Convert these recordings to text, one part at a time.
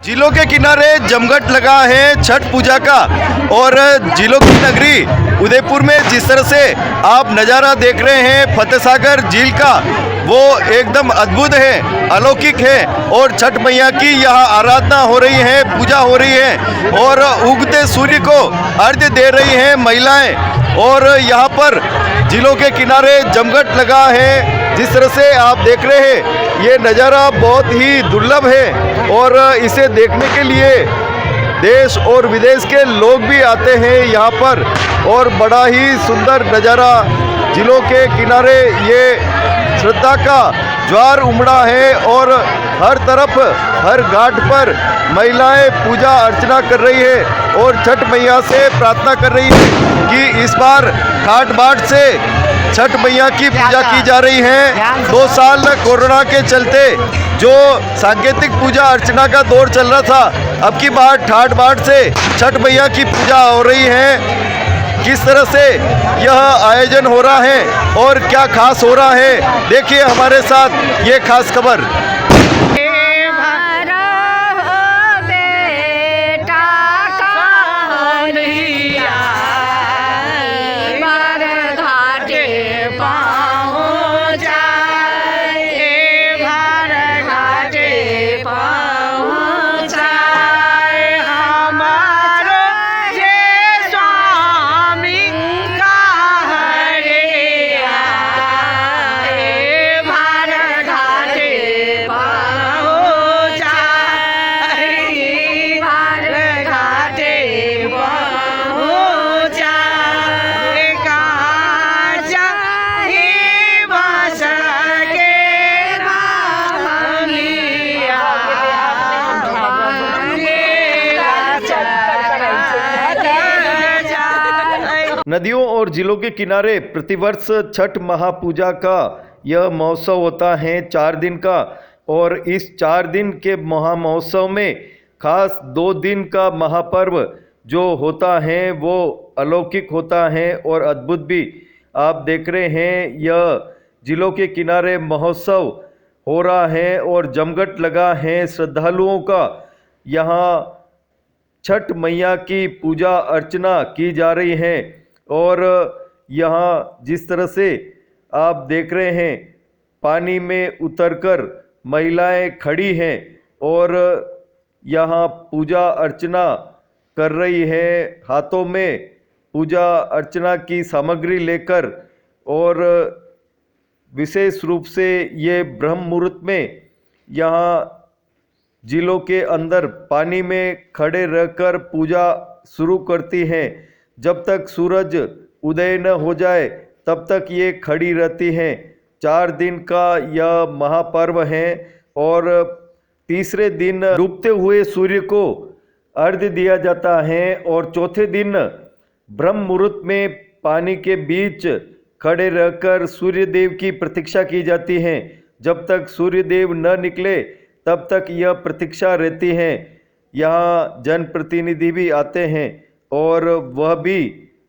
झीलों के किनारे जमघट लगा है छठ पूजा का। और झीलों की नगरी उदयपुर में जिस तरह से आप नज़ारा देख रहे हैं फतेह सागर झील का, वो एकदम अद्भुत है, अलौकिक है। और छठ मैया की यहाँ आराधना हो रही है, पूजा हो रही है और उगते सूर्य को अर्घ्य दे रही हैं महिलाएं। और यहाँ पर झीलों के किनारे जमघट लगा है। जिस तरह से आप देख रहे हैं ये नज़ारा बहुत ही दुर्लभ है और इसे देखने के लिए देश और विदेश के लोग भी आते हैं यहाँ पर। और बड़ा ही सुंदर नज़ारा, झीलों के किनारे ये श्रद्धा का ज्वार उमड़ा है और हर तरफ हर घाट पर महिलाएं पूजा अर्चना कर रही है और छठ मैया से प्रार्थना कर रही है कि इस बार घाट बाट से छठ मैया की पूजा की जा रही है। 2 साल कोरोना के चलते जो सांकेतिक पूजा अर्चना का दौर चल रहा था, अब की बार ठाट बाट से छठ मैया की पूजा हो रही है। किस तरह से यह आयोजन हो रहा है और क्या खास हो रहा है, देखिए हमारे साथ ये खास खबर। नदियों और झीलों के किनारे प्रतिवर्ष छठ महापूजा का यह महोत्सव होता है 4 दिन का। और इस 4 दिन के महामहोत्सव में खास 2 दिन का महापर्व जो होता है वो अलौकिक होता है और अद्भुत भी। आप देख रहे हैं यह झीलों के किनारे महोत्सव हो रहा है और जमघट लगा है श्रद्धालुओं का। यहाँ छठ मैया की पूजा अर्चना की जा रही है। और यहाँ जिस तरह से आप देख रहे हैं पानी में उतरकर महिलाएं खड़ी हैं और यहाँ पूजा अर्चना कर रही है, हाथों में पूजा अर्चना की सामग्री लेकर। और विशेष रूप से ये ब्रह्म मुहूर्त में यहाँ झीलों के अंदर पानी में खड़े रहकर पूजा शुरू करती हैं। जब तक सूरज उदय न हो जाए तब तक ये खड़ी रहती हैं। 4 दिन का यह महापर्व है और तीसरे दिन डूबते हुए सूर्य को अर्घ्य दिया जाता है और चौथे दिन ब्रह्म मुहूर्त में पानी के बीच खड़े रहकर सूर्यदेव की प्रतीक्षा की जाती है। जब तक सूर्यदेव न निकले तब तक यह प्रतीक्षा रहती है। यहाँ जनप्रतिनिधि भी आते हैं और वह भी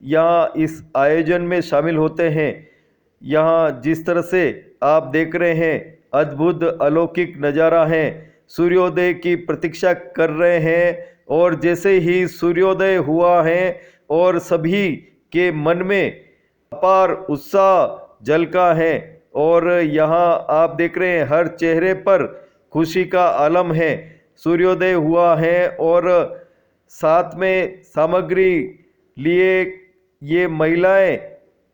यहाँ इस आयोजन में शामिल होते हैं। यहाँ जिस तरह से आप देख रहे हैं अद्भुत अलौकिक नज़ारा है, सूर्योदय की प्रतीक्षा कर रहे हैं। और जैसे ही सूर्योदय हुआ है और सभी के मन में अपार उत्साह झलका है और यहाँ आप देख रहे हैं हर चेहरे पर खुशी का आलम है। सूर्योदय हुआ है और साथ में सामग्री लिए ये महिलाएं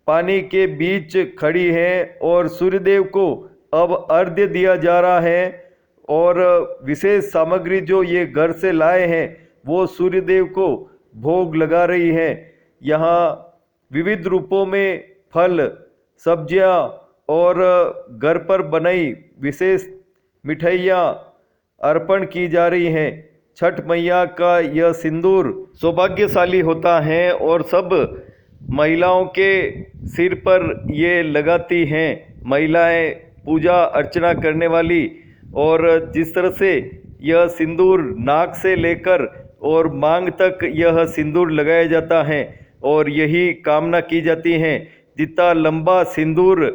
पानी के बीच खड़ी हैं और सूर्यदेव को अब अर्घ्य दिया जा रहा है। और विशेष सामग्री जो ये घर से लाए हैं वो सूर्यदेव को भोग लगा रही हैं। यहाँ विविध रूपों में फल, सब्जियां और घर पर बनाई विशेष मिठाइयाँ अर्पण की जा रही हैं। छठ मैया का यह सिंदूर सौभाग्यशाली होता है और सब महिलाओं के सिर पर ये लगाती हैं महिलाएं पूजा अर्चना करने वाली। और जिस तरह से यह सिंदूर नाक से लेकर और मांग तक यह सिंदूर लगाया जाता है और यही कामना की जाती है जितना लंबा सिंदूर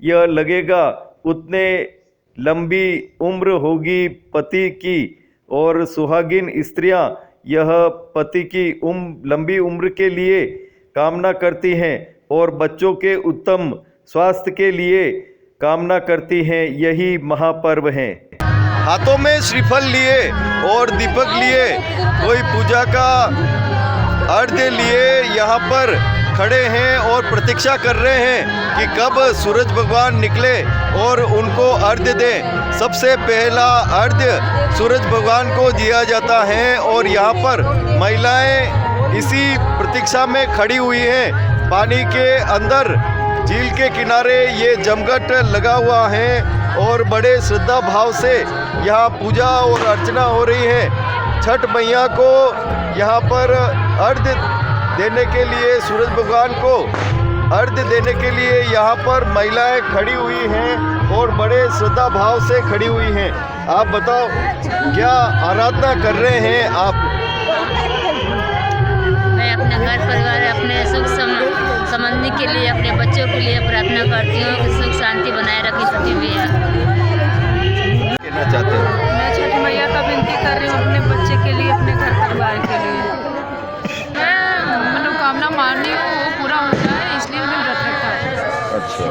यह लगेगा उतने लंबी उम्र होगी पति की और सुहागिन स्त्रियां यह पति की लंबी उम्र के लिए कामना करती हैं और बच्चों के उत्तम स्वास्थ्य के लिए कामना करती हैं। यही महापर्व है। हाथों में श्रीफल लिए और दीपक लिए कोई पूजा का अर्घ्य लिए यहाँ पर खड़े हैं और प्रतीक्षा कर रहे हैं कि कब सूरज भगवान निकले और उनको अर्घ्य दें। सबसे पहला अर्घ्य सूरज भगवान को दिया जाता है और यहाँ पर महिलाएं इसी प्रतीक्षा में खड़ी हुई हैं। पानी के अंदर झील के किनारे ये जमघट लगा हुआ है और बड़े श्रद्धा भाव से यहाँ पूजा और अर्चना हो रही है। छठ मैया को यहाँ पर अर्घ्य देने के लिए, सूरज भगवान को अर्घ्य देने के लिए यहाँ पर महिलाएं खड़ी हुई हैं और बड़े श्रद्धा भाव से खड़ी हुई हैं। आप बताओ क्या आराधना कर रहे हैं आप? मैं अपने घर परिवार, अपने सुख समृद्धि के लिए, अपने बच्चों के लिए प्रार्थना करती हूँ कि सुख शांति बनाए रखी सके भैया। कहना चाहते हैं? मैं छठ मैया का विनती कर रही हूँ अपने बच्चे के लिए, अपने घर परिवार के लिए। मैं मनोकामना मारनी हूँ वो पूरा हो जाए, इसलिए मैंने व्रत रखा है। अच्छा।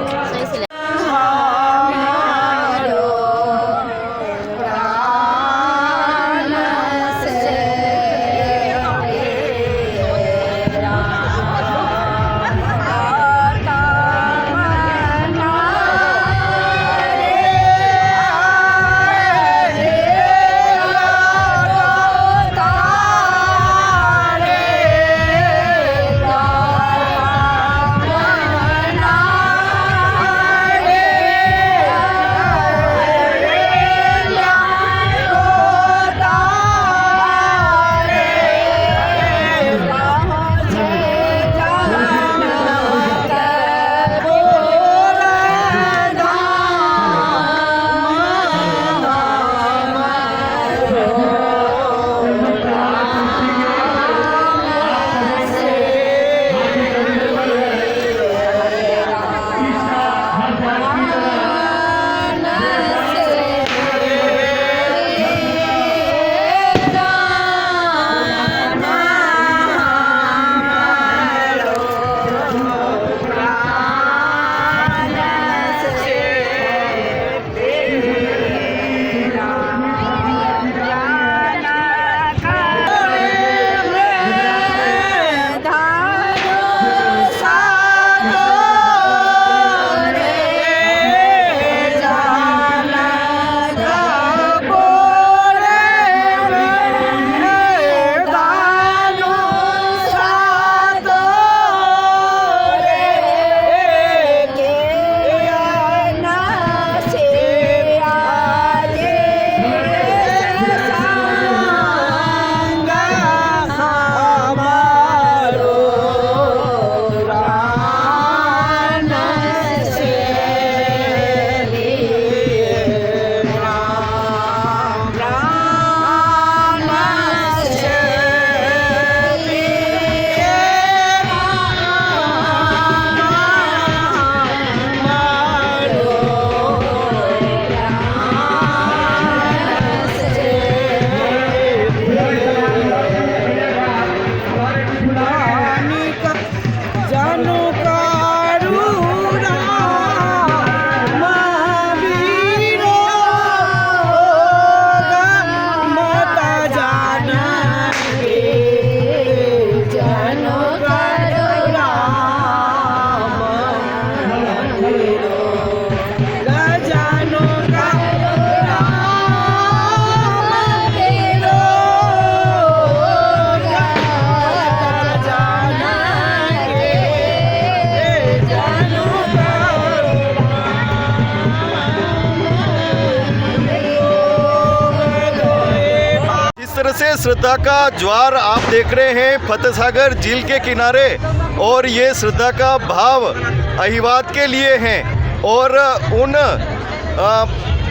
से श्रद्धा का ज्वार आप देख रहे हैं फतेह सागर झील के किनारे, और ये श्रद्धा का भाव अहिवाद के लिए हैं और उन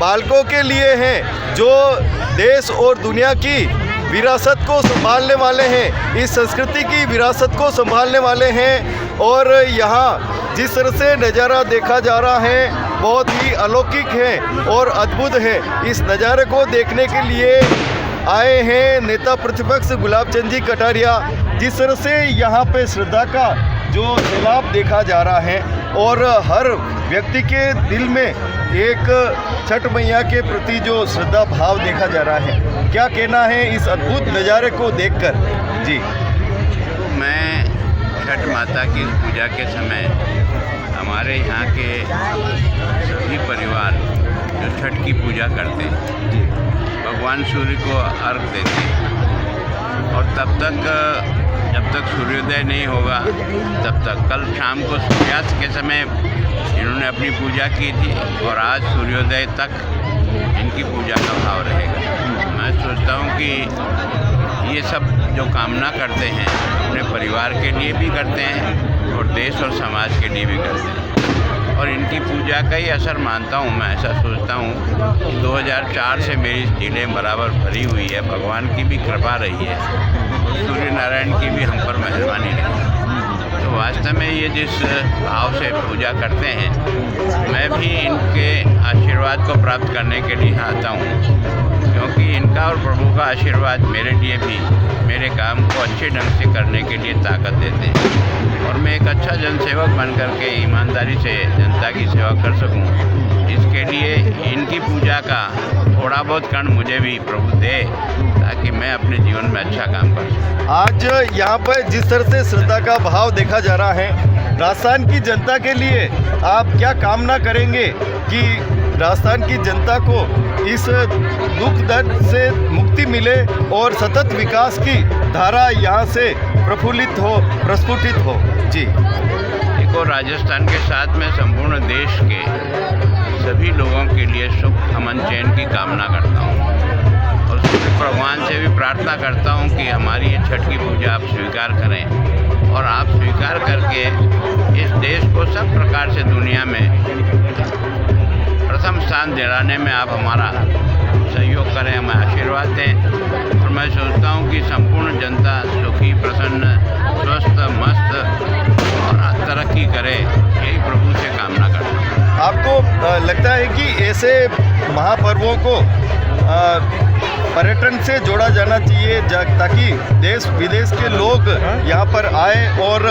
बालकों के लिए हैं जो देश और दुनिया की विरासत को संभालने वाले हैं, इस संस्कृति की विरासत को संभालने वाले हैं। और यहाँ जिस तरह से नज़ारा देखा जा रहा है बहुत ही अलौकिक है और अद्भुत है। इस नज़ारे को देखने के लिए आए हैं नेता प्रतिपक्ष गुलाब चंद जी कटारिया। जिस तरह से यहाँ पे श्रद्धा का जो सैलाब देखा जा रहा है और हर व्यक्ति के दिल में एक छठ मैया के प्रति जो श्रद्धा भाव देखा जा रहा है, क्या कहना है इस अद्भुत नज़ारे को देखकर? जी, मैं छठ माता की पूजा के समय हमारे यहाँ के सभी परिवार जो छठ की पूजा करते हैं, भगवान सूर्य को अर्घ देते हैं और तब तक जब तक सूर्योदय नहीं होगा तब तक, कल शाम को सूर्यास्त के समय इन्होंने अपनी पूजा की थी और आज सूर्योदय तक इनकी पूजा का भाव रहेगा। मैं सोचता हूँ कि ये सब जो कामना करते हैं अपने परिवार के लिए भी करते हैं और देश और समाज के लिए भी करते हैं और इनकी पूजा का ही असर मानता हूँ। मैं ऐसा सोचता हूँ 2004 से मेरी दिलें बराबर भरी हुई है, भगवान की भी कृपा रही है, सूर्य नारायण की भी हम पर मेहरबानी रही है। तो वास्तव में ये जिस भाव से पूजा करते हैं, मैं भी इनके आशीर्वाद को प्राप्त करने के लिए आता हूँ, क्योंकि इनका और प्रभु का आशीर्वाद मेरे लिए भी मेरे काम को अच्छे ढंग से करने के लिए ताकत देते हैं और मैं एक अच्छा जनसेवक बन करके ईमानदारी से जनता की सेवा कर सकूं। इसके लिए इनकी पूजा का थोड़ा बहुत कण मुझे भी प्रभु दे ताकि मैं अपने जीवन में अच्छा काम कर सकूं। आज यहाँ पर जिस तरह से श्रद्धा का भाव देखा जा रहा है, राजस्थान की जनता के लिए आप क्या कामना करेंगे कि राजस्थान की जनता को इस दुख दर्द से मुक्ति मिले और सतत विकास की धारा यहाँ से प्रफुल्लित हो, प्रस्फुटित हो? जी, देखो, राजस्थान के साथ में संपूर्ण देश के सभी लोगों के लिए सुख, अमन, चैन की कामना करता हूँ और सूर्य भगवान से भी प्रार्थना करता हूँ कि हमारी ये छठ की पूजा आप स्वीकार करें और आप स्वीकार करके इस देश को सब प्रकार से दुनिया में प्रथम स्थान दिलाने में आप हमारा सहयोग करें, हमें आशीर्वाद दें और मैं सोचता हूँ कि संपूर्ण जनता सुखी, प्रसन्न, स्वस्थ, मस्त और तरक्की करे, यही प्रभु से कामना करता हूँ। आपको लगता है कि ऐसे महापर्वों को पर्यटन से जोड़ा जाना चाहिए ताकि देश विदेश के लोग यहाँ पर आए और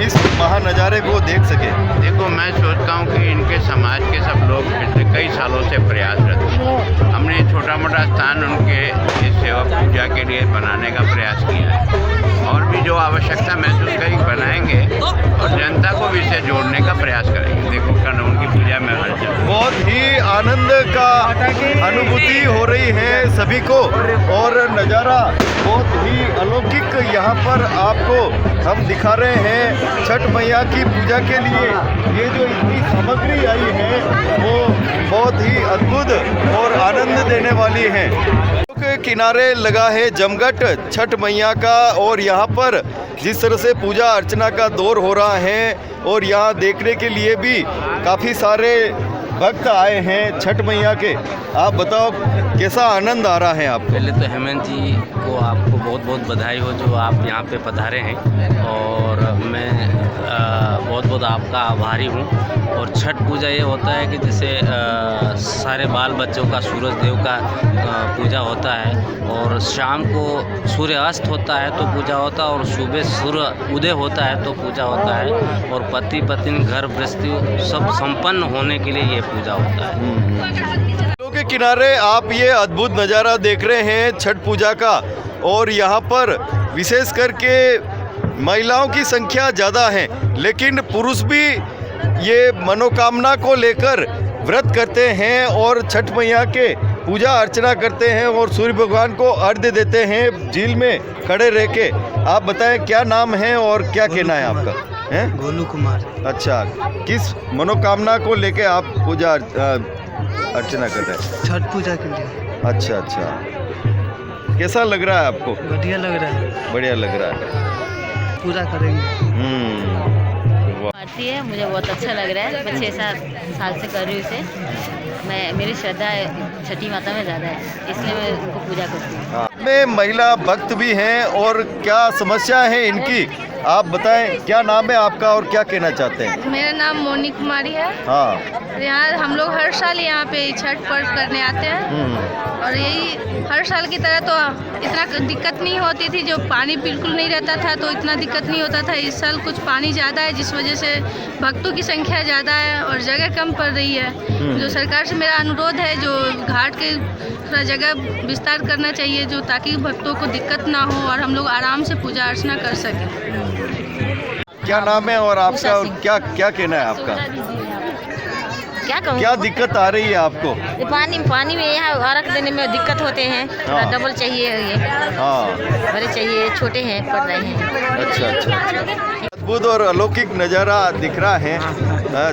इस महानज़ारे को देख सके? देखो, मैं सोचता हूँ कि इनके समाज के सब लोग पिछले कई सालों से प्रयासरत हैं। हमने छोटा मोटा स्थान उनके इस सेवा पूजा के लिए बनाने का प्रयास किया है और भी जो आवश्यकता महसूस करें बनाएंगे और जनता को भी इसे जोड़ने का प्रयास करेंगे। देखो, कल उनकी पूजा में बहुत ही आनंद का अनुभूति हो रही है सभी को और नज़ारा बहुत ही अलौकिक यहाँ पर आपको हम दिखा रहे हैं। छठ मैया की पूजा के लिए ये जो इतनी सामग्री आई है वो बहुत ही अद्भुत और आनंद देने वाली है। के किनारे लगा है जमघट छठ मैया का और यहाँ पर जिस तरह से पूजा अर्चना का दौर हो रहा है और यहाँ देखने के लिए भी काफ़ी सारे भक्त आए हैं छठ मैया के। आप बताओ कैसा आनंद आ रहा है आपको? पहले तो हेमंत जी को आपको बहुत बहुत बधाई हो जो आप यहाँ पे पधारे हैं और मैं बहुत बहुत आपका आभारी हूँ। और छठ पूजा ये होता है कि जैसे सारे बाल बच्चों का सूरज देव का पूजा होता है और शाम को सूर्य अस्त होता है तो पूजा होता है और सुबह सूर्य उदय होता है तो पूजा होता है और पति पत्नी घर गृहस्थी सब संपन्न होने के लिए ये पूजा होता है। के किनारे आप ये अद्भुत नज़ारा देख रहे हैं छठ पूजा का और यहाँ पर विशेष करके महिलाओं की संख्या ज़्यादा है लेकिन पुरुष भी ये मनोकामना को लेकर व्रत करते हैं और छठ मैया के पूजा अर्चना करते हैं और सूर्य भगवान को अर्घ्य देते हैं झील में खड़े रह के। आप बताएं क्या नाम है और क्या कहना है आपका? हैं? गोलू कुमार। अच्छा, किस मनोकामना को लेके आप पूजा अर्चना कर रहे हैं? छठ पूजा के लिए। अच्छा अच्छा, कैसा लग रहा है आपको? बढ़िया लग रहा है। बढ़िया लग रहा है, पूरा करेंगे। आती है, मुझे बहुत अच्छा लग रहा है। मैं 6-7 साल से कर रही हूँ इसे। मेरी श्रद्धा छठी माता में ज़्यादा है इसलिए मैं उनको पूजा करती हूँ। में महिला भक्त भी हैं और क्या समस्या है इनकी आप बताएं क्या नाम है आपका और क्या कहना चाहते हैं? मेरा नाम मोनी कुमारी है। हाँ। यहाँ हम लोग हर साल यहाँ पे छठ पर्व करने आते हैं और यही हर साल की तरह तो इतना दिक्कत नहीं होती थी, जो पानी बिल्कुल नहीं रहता था तो इतना दिक्कत नहीं होता था। इस साल कुछ पानी ज़्यादा है जिस वजह से भक्तों की संख्या ज़्यादा है और जगह कम पड़ रही है। जो सरकार से मेरा अनुरोध है, जो घाट के थोड़ा जगह विस्तार करना चाहिए, जो ताकि भक्तों को दिक्कत ना हो और हम लोग आराम से पूजा अर्चना कर सकें। क्या नाम है और आपका क्या क्या कहना है आपका? क्या कहूँ? क्या दिक्कत आ रही है आपको? पानी में यहाँ अर्घ देने में दिक्कत होते हैं। हाँ। डबल चाहिए, ये हाँ। बड़े चाहिए, छोटे हैं, पड़ रहे हैं। अच्छा अच्छा। अद्भुत और अलौकिक नज़ारा दिख रहा है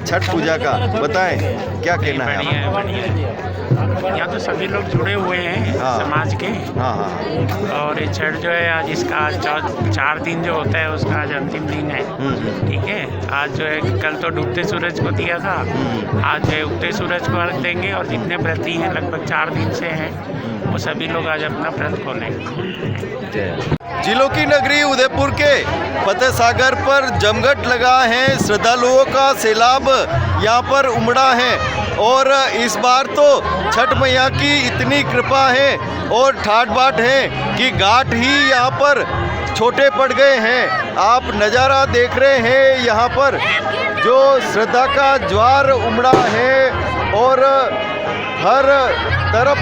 छठ पूजा का, बताएं क्या कहना है आपका? यहाँ तो सभी लोग जुड़े हुए हैं हाँ। समाज के। हाँ हाँ। और ये छठ जो है आज इसका आज 4 दिन जो होता है उसका आज अंतिम दिन है। ठीक है, आज जो है कल तो डूबते सूरज को दिया था, आज जो है उगते सूरज को अर्घ देंगे और जितने व्रती हैं लगभग 4 दिन से हैं वो सभी लोग आज अपना व्रत खोलेंगे। जिलों की नगरी उदयपुर के फतेह सागर पर जमघट लगा है, श्रद्धालुओं का सैलाब यहाँ पर उमड़ा है और इस बार तो छठ मैया की इतनी कृपा है और ठाट बाट है कि घाट ही यहाँ पर छोटे पड़ गए हैं। आप नज़ारा देख रहे हैं, यहाँ पर जो श्रद्धा का ज्वार उमड़ा है और हर तरफ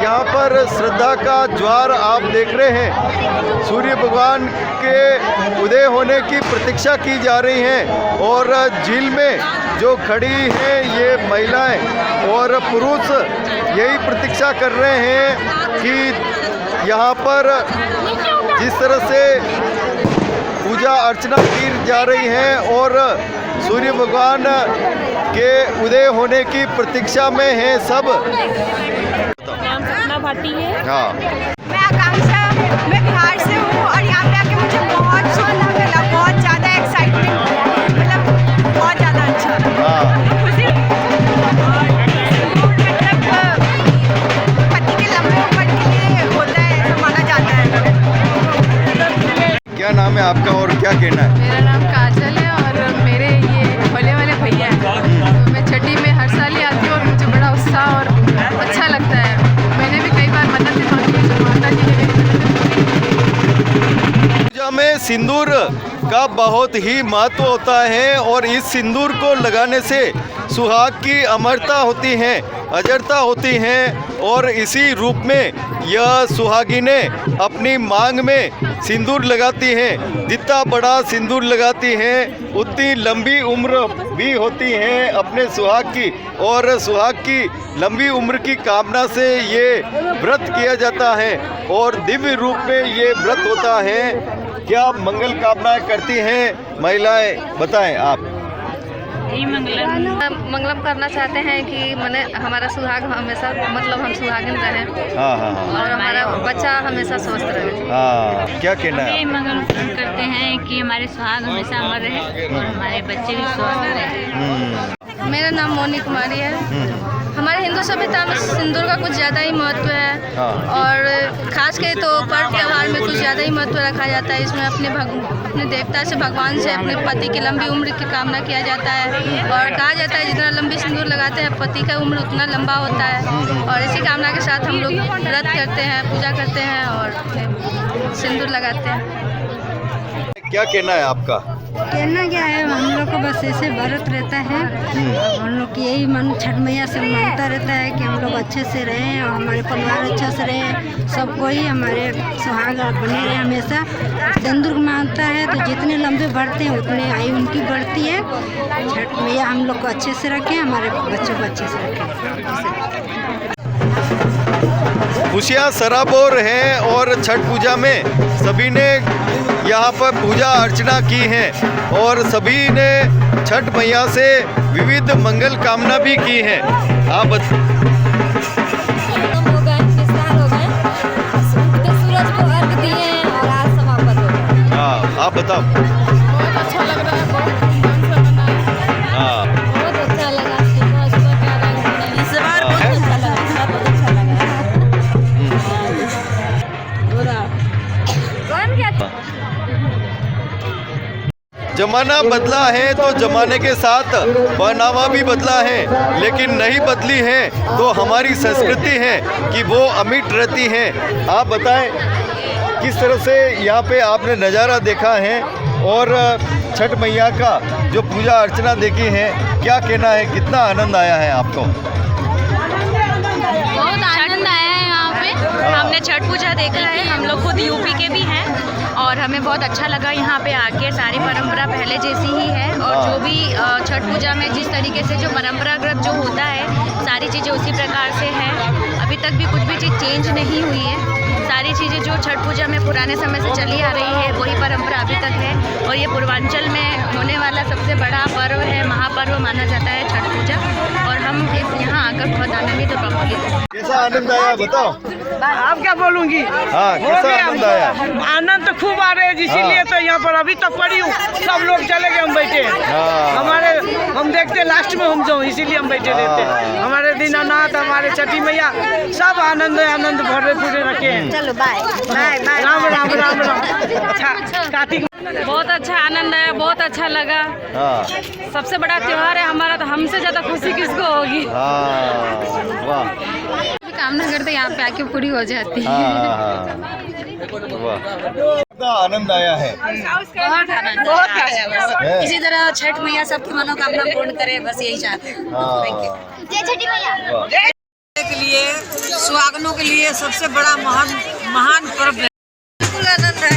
यहाँ पर श्रद्धा का ज्वार आप देख रहे हैं। सूर्य भगवान के उदय होने की प्रतीक्षा की जा रही है और झील में जो खड़ी हैं ये महिलाएं और पुरुष यही प्रतीक्षा कर रहे हैं कि यहाँ पर जिस तरह से पूजा अर्चना की जा रही है और सूर्य भगवान के उदय होने की प्रतीक्षा में हैं सब। नाम सपना भाटी है। हाँ। मैं आकांक्षा, मैं बिहार से हूँ और यहाँ पे आके मुझे बहुत सुकून मिला, बहुत ज़्यादा एक्साइटमेंट, मतलब बहुत ज़्यादा अच्छा। हाँ। खुशी मतलब पति के लंबे उम्र के लिए होता है, ऐसा माना जाता है। क्या नाम है आपका और क्या कहना है? मेरा नाम काजल है और मेरे ये होले वाले भैया हैं। तो मैं छठी में हर साल ही आती हूँ और मुझे बड़ा उत्साह और अच्छा लगता है। मैंने भी कई बार मन्नत मांगी है, जो माता जी ने मेरी पूजा में सिंदूर का बहुत ही महत्व होता है और इस सिंदूर को लगाने से सुहाग की अमरता होती है, अजरता होती है और इसी रूप में यह सुहागिनें अपनी मांग में सिंदूर लगाती हैं। जितना बड़ा सिंदूर लगाती हैं उतनी लंबी उम्र भी होती है अपने सुहाग की और सुहाग की लंबी उम्र की कामना से ये व्रत किया जाता है और दिव्य रूप में ये व्रत होता है। क्या मंगल कामनाएं करती हैं महिलाएं, बताएं आप? मंगलम करना चाहते हैं कि मैंने हमारा सुहाग हमेशा, मतलब हम सुहागिन रहें। हाँ हाँ हाँ। और हमारा बच्चा हमेशा स्वस्थ रहे। हाँ, क्या कहना है? ये मंगल करते हैं कि हमारे सुहाग हमेशा अमर रहे और हमारे बच्चे भी स्वस्थ रहे। मेरा नाम मोनी कुमारी है। हमारे हिंदू सभ्यता में सिंदूर का कुछ ज़्यादा ही महत्व है और खास के तो पर्व त्यौहार में कुछ ज़्यादा ही महत्व रखा जाता है। इसमें अपने देवता से, भगवान से अपने पति की लंबी उम्र की कामना किया जाता है और कहा जाता है जितना लंबी सिंदूर लगाते हैं पति का उम्र उतना लंबा होता है और इसी कामना के साथ हम लोग व्रत करते हैं, पूजा करते हैं और सिंदूर लगाते हैं। क्या कहना है आपका? कहना क्या है, हम लोग को बस ऐसे व्रत रहता है। हम लोग यही मन छठ मैया से मांगता रहता है कि हम लोग अच्छे से रहें और हमारे परिवार अच्छे से रहे, सबको ही हमारे सुहाग बने रहे हमेशा। सिंदूर मांगता है तो जितने लंबे बढ़ते हैं उतने आयु उनकी बढ़ती है। छठ मैया हम लोग को अच्छे से रखें, हमारे बच्चों को अच्छे से रखें। खुशियाँ सराबोर हैं और छठ पूजा में सभी ने यहाँ पर पूजा अर्चना की है और सभी ने छठ मैया से विविध मंगल कामना भी की है। आप हो गए, विस्तार हो गए, सूरज को अर्घ दिए हैं और आज समापन हो गया। हाँ, आप बताओ। बहुत अच्छा लग रहा है, बहुत धूमधाम से मना है। हाँ, बहुत अच्छा लगा, सुबह का रंग इस बार बहुत अच्छा लगा, बहुत अच्छा लगा। कौन क्या जमाना बदला है तो जमाने के साथ पहनावा भी बदला है, लेकिन नहीं बदली है तो हमारी संस्कृति है कि वो अमिट रहती है। आप बताएं किस तरह से यहाँ पे आपने नज़ारा देखा है और छठ मैया का जो पूजा अर्चना देखी है, क्या कहना है, कितना आनंद आया है आपको? बहुत आनंद आया है यहाँ पे। हमने छठ पूजा देखा है, हम लोग खुद यूपी के भी हैं और हमें बहुत अच्छा लगा यहाँ पे आके। सारी परंपरा पहले जैसी ही है और जो भी छठ पूजा में जिस तरीके से जो परंपरागत जो होता है सारी चीज़ें उसी प्रकार से है। अभी तक भी कुछ भी चीज़ चेंज नहीं हुई है। सारी चीज़ें जो छठ पूजा में पुराने समय से चली आ रही है वही परंपरा अभी तक है और ये पूर्वांचल में होने वाला सबसे बड़ा पर्व है, महापर्व माना जाता है छठ पूजा और हम यहाँ आकर बहुत आनंदित और प्रफुल्लित हैं। कैसा आनंद आया बताओ? आप क्या बोलूंगी? हाँ, कैसा आनंद आया? आनंद तो खूब आ रहे हैं, इसीलिए तो यहाँ पर अभी तक पड़ी हूँ। सब लोग चले गए, हम बैठे हैं। हम देखते लास्ट में हम जाऊँ, इसीलिए हम बैठे रहते हैं। हमारे दीनानाथ, हमारे छठी मैया सब आनंद भरे पूरे रखे हैं। चलो bye bye bye. Ram Ram Ram Ram. अच्छा, कार्तिक बहुत अच्छा आनंद आया, बहुत अच्छा लगा। सबसे बड़ा त्योहार है हमारा, तो हमसे ज़्यादा खुशी किसको होगी। वाह, कामना करते यहाँ पे आके पूरी हो जाती है। वाह, कितना आनंद आया है। बहुत आनंद, बहुत आया। इसी तरह छठ मैया सबकी मनोकामना पूर्ण करे, बस यही चाहते हैं। जय छठी मैया के लिए, सुहागनों के लिए सबसे बड़ा महान पर्व है। बिल्कुल आनंद है।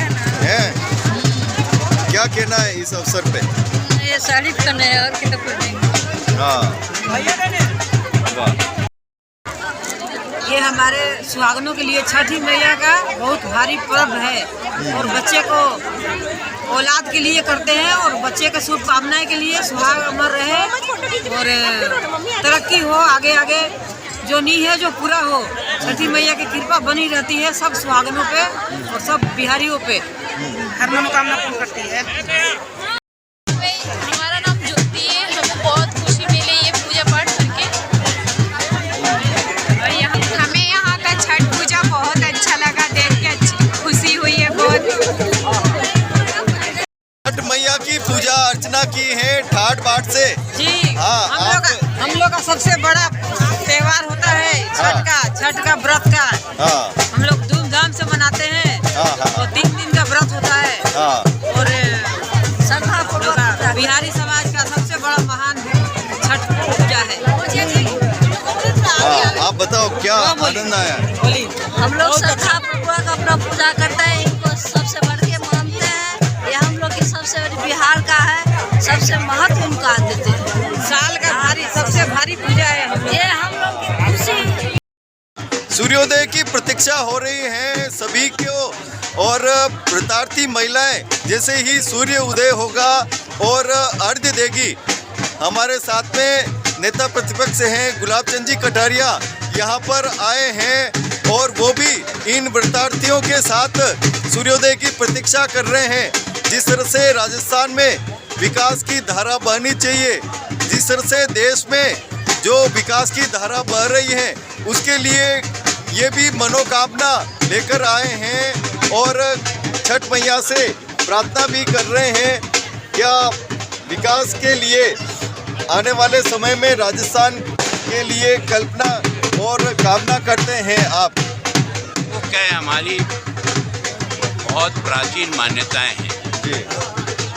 क्या कहना है इस अवसर पे? ये साड़ी करना है और कितना कुछ नहीं। वाह, ये हमारे सुहागनों के लिए छठी मैया का बहुत भारी पर्व है और बच्चे को औलाद के लिए करते हैं और बच्चे के शुभकामनाएं के लिए सुहाग अमर रहे और तरक्की हो, आगे आगे जो नी है जो पूरा हो। छठी मैया की कृपा बनी रहती है सब सुहागनों पे और सब बिहारियों पे, हर मनोकामना पूर्ण करती है। हमारा नाम ज्योति है, हमको बहुत खुशी मिली ये पूजा पाठ करके और हमें यहाँ का छठ पूजा बहुत अच्छा लगा, देख के अच्छी खुशी हुई है बहुत। छठ मैया की पूजा अर्चना की है ठाट बाट से जी। हाँ, हम लोग का सबसे बड़ा त्योहार होता है छठ का व्रत का। हम लोग धूमधाम से मनाते हैं और 3 दिन का व्रत होता है और बिहारी समाज का सबसे बड़ा महान छठ पूजा है। आप बताओ क्या आनंद आया? हम लोग श्रद्धापूर्वक अपना पूजा करते हैं, इनको सबसे बढ़ के मानते हैं। ये हम लोग की सबसे बड़ी बिहार का है, सबसे महत्व उनका देते हैं। साल का सबसे भारी पूजा है ये हम लोग की खुशी। सूर्योदय की प्रतीक्षा हो रही है सभी को और व्रतार्थी महिलाएं जैसे ही सूर्य उदय होगा और अर्घ्य देगी। हमारे साथ में नेता प्रतिपक्ष हैं गुलाब चंद जी कटारिया यहाँ पर आए हैं और वो भी इन व्रतार्थियों के साथ सूर्योदय की प्रतीक्षा कर रहे हैं। जिस तरह से राजस्थान में विकास की धारा बहनी चाहिए, जिस तरह से देश में जो विकास की धारा बह रही है उसके लिए ये भी मनोकामना लेकर आए हैं और छठ मैया से प्रार्थना भी कर रहे हैं। क्या विकास के लिए आने वाले समय में राजस्थान के लिए कल्पना और कामना करते हैं आप? वो क्या है, हमारी बहुत प्राचीन मान्यताएं हैं जी।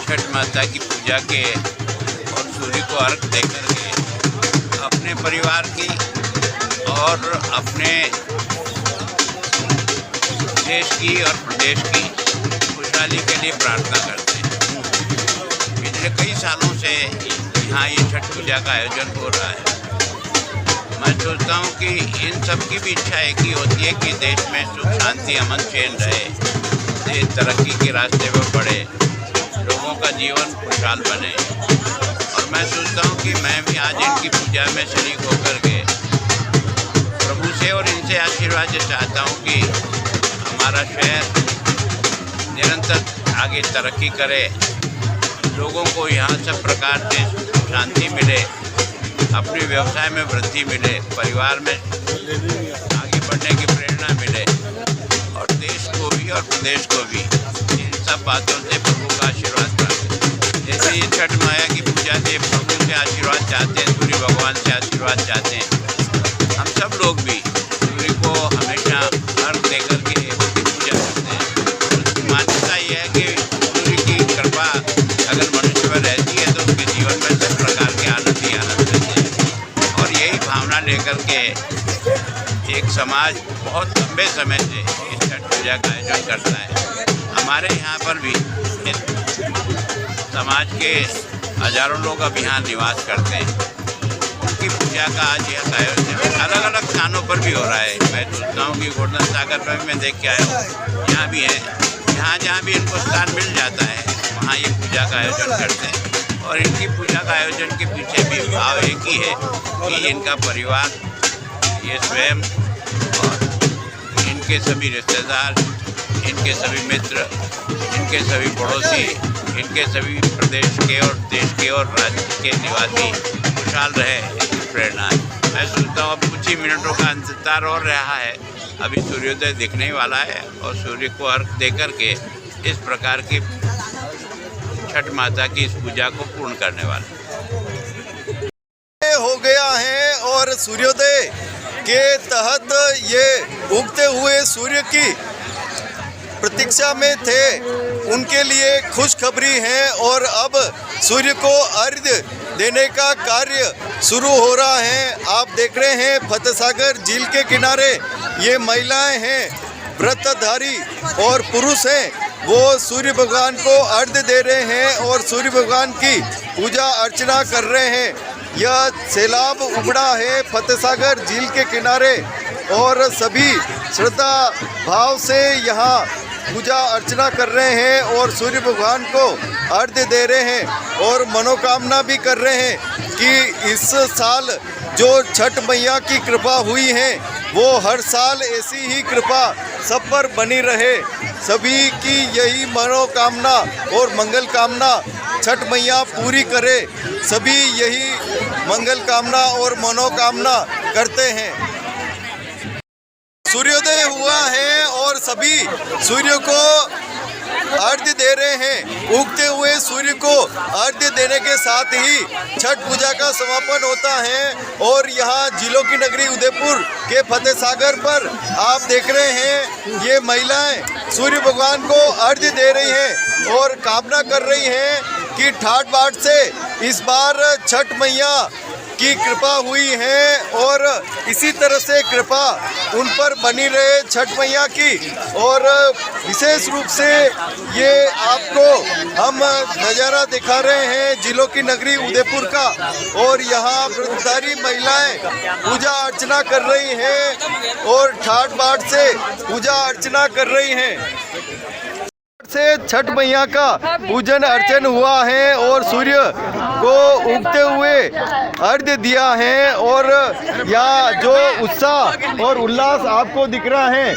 छठ माता की पूजा के और सूर्य को अर्घ देकर के अपने परिवार की और अपने देश की और प्रदेश की खुशहाली के लिए प्रार्थना करते हैं। पिछले कई सालों से यहाँ ये छठ पूजा का आयोजन हो रहा है। मैं सोचता हूँ कि इन सब की भी इच्छा एक ही होती है कि देश में सुख शांति अमन चैन रहे, देश तरक्की के रास्ते पर बढ़े, लोगों का जीवन खुशहाल बने। और मैं सोचता हूँ कि मैं भी आज इनकी पूजा में शरीक होकर के प्रभु से और इनसे आशीर्वाद चाहता हूँ कि हमारा शहर निरंतर आगे तरक्की करे, लोगों को यहाँ सब प्रकार से शांति मिले, अपने व्यवसाय में वृद्धि मिले, परिवार में आगे बढ़ने की प्रेरणा मिले और देश को भी और प्रदेश को भी इन सब बातों से प्रभु का आशीर्वाद प्राप्त। जैसे ये छठ मैया की पूजा से प्रभु से आशीर्वाद चाहते हैं, सूर्य भगवान से आशीर्वाद चाहते हैं। हम सब लोग भी सूर्य को हमेशा अर्घ देकर के उसकी पूजा करते हैं। उसकी मान्यता ये है कि सूर्य की कृपा अगर मनुष्य पर रहती है तो उसके जीवन में सब प्रकार के आनंद ही आनंद रहते हैं। और यही भावना लेकर के एक समाज बहुत लंबे समय से इस छठ पूजा का आयोजन करता है। हमारे यहाँ पर भी समाज के हजारों लोग अब यहाँ निवास करते हैं। उनकी पूजा का आज यह आयोजन अलग अलग स्थानों पर भी हो रहा है। मैं सोचता हूँ कि गोवर्धन सागर पर भी मैं देख के आया हूँ, यहाँ भी है। जहाँ जहाँ भी इनको स्थान मिल जाता है वहाँ ये पूजा का आयोजन करते हैं। और इनकी पूजा का आयोजन के पीछे भी भाव एक ही है कि इनका परिवार, ये स्वयं और इनके सभी रिश्तेदार, इनके सभी मित्र, इनके सभी पड़ोसी, इनके सभी प्रदेश के और देश के और राज्य के निवासी खुशहाल रहे, इसकी प्रेरणा है। मैं सोचता हूँ अब कुछ ही मिनटों का इंतजार और रहा है, अभी सूर्योदय दिखने ही वाला है और सूर्य को अर्घ देकर के इस प्रकार की छठ माता की इस पूजा को पूर्ण करने वाले हो गया है। और सूर्योदय के तहत ये उगते हुए सूर्य की प्रतीक्षा में थे, उनके लिए खुशखबरी है। और अब सूर्य को अर्घ्य देने का कार्य शुरू हो रहा है। आप देख रहे हैं फतेह सागर झील के किनारे ये महिलाएं हैं, व्रतधारी और पुरुष हैं, वो सूर्य भगवान को अर्घ्य दे रहे हैं और सूर्य भगवान की पूजा अर्चना कर रहे हैं। यह सैलाब उमड़ा है फतेह सागर झील के किनारे और सभी श्रद्धा भाव से यहाँ पूजा अर्चना कर रहे हैं और सूर्य भगवान को अर्घ्य दे रहे हैं और मनोकामना भी कर रहे हैं कि इस साल जो छठ मैया की कृपा हुई है वो हर साल ऐसी ही कृपा सब पर बनी रहे। सभी की यही मनोकामना और मंगल कामना छठ मैया पूरी करे। सभी यही मंगल कामना और मनोकामना करते हैं। सूर्योदय हुआ है और सभी सूर्य को अर्घ्य दे रहे हैं। उगते हुए सूर्य को अर्घ्य देने के साथ ही छठ पूजा का समापन होता है। और यहाँ झीलों की नगरी उदयपुर के फतेह सागर पर आप देख रहे हैं ये महिलाएं सूर्य भगवान को अर्घ्य दे रही हैं और कामना कर रही हैं कि ठाट बाट से इस बार छठ मैया की कृपा हुई है और इसी तरह से कृपा उन पर बनी रहे छठ मैया की। और विशेष रूप से ये आपको हम नज़ारा दिखा रहे हैं झीलों की नगरी उदयपुर का। और यहाँ व्रतधारी महिलाएं पूजा अर्चना कर रही हैं और ठाट बाट से पूजा अर्चना कर रही हैं। से छठ मैया का पूजन अर्चन हुआ है और सूर्य को उगते हुए अर्घ्य दिया है और यहाँ जो उत्साह और उल्लास आपको दिख रहा है